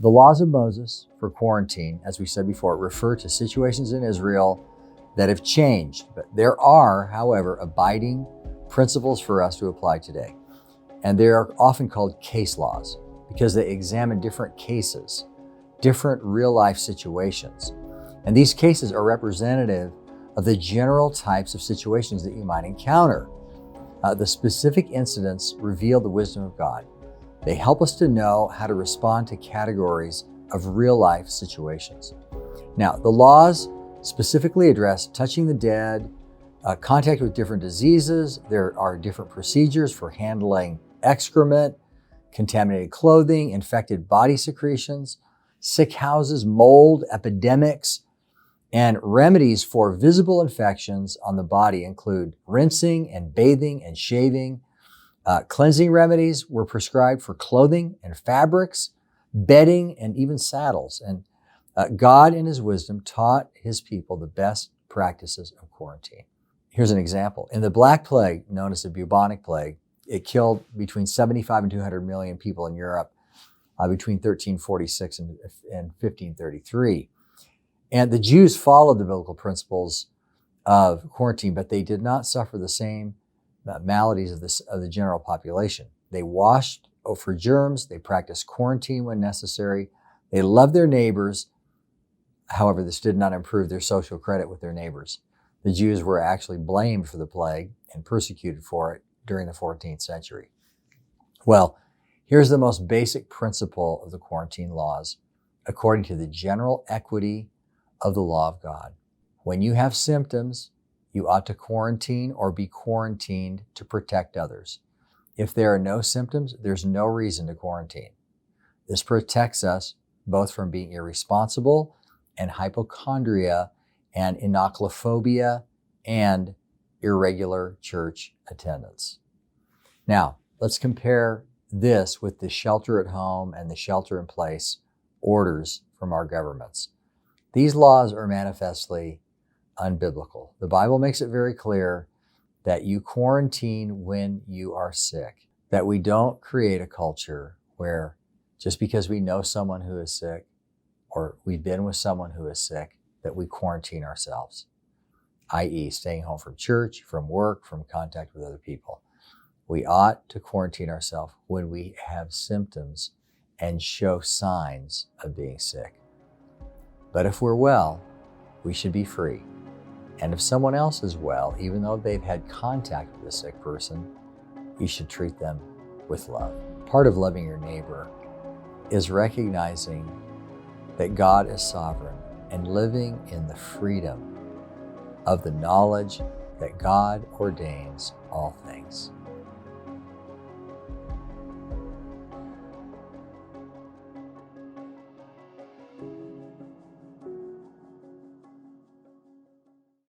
The laws of Moses for quarantine, as we said before, refer to situations in Israel that have changed. But there are, however, abiding principles for us to apply today. And they are often called case laws because they examine different cases, different real-life situations. And these cases are representative of the general types of situations that you might encounter. The specific incidents reveal the wisdom of God. They help us to know how to respond to categories of real-life situations. Now, the laws specifically address touching the dead, contact with different diseases. There are different procedures for handling excrement, contaminated clothing, infected body secretions, sick houses, mold, epidemics, and remedies for visible infections on the body include rinsing and bathing and shaving. Cleansing remedies were prescribed for clothing and fabrics, bedding, and even saddles. And God, in his wisdom, taught his people the best practices of quarantine. Here's an example. In the Black Plague, known as the bubonic plague, it killed between 75 and 200 million people in Europe between 1346 and 1533. And the Jews followed the biblical principles of quarantine, but they did not suffer the same maladies of the general population. They washed for germs, they practiced quarantine when necessary, they loved their neighbors. However, this did not improve their social credit with their neighbors. The Jews were actually blamed for the plague and persecuted for it during the 14th century. Well, here's the most basic principle of the quarantine laws, according to the general equity of the law of God. When you have symptoms, you ought to quarantine or be quarantined to protect others. If there are no symptoms, there's no reason to quarantine. This protects us both from being irresponsible and hypochondria and inoculophobia and irregular church attendance. Now, let's compare this with the shelter at home and the shelter in place orders from our governments. These laws are manifestly unbiblical. The Bible makes it very clear that you quarantine when you are sick, that we don't create a culture where just because we know someone who is sick or we've been with someone who is sick, that we quarantine ourselves, i.e. staying home from church, from work, from contact with other people. We ought to quarantine ourselves when we have symptoms and show signs of being sick. But if we're well, we should be free. And if someone else is well, even though they've had contact with a sick person, you should treat them with love. Part of loving your neighbor is recognizing that God is sovereign and living in the freedom of the knowledge that God ordains all things.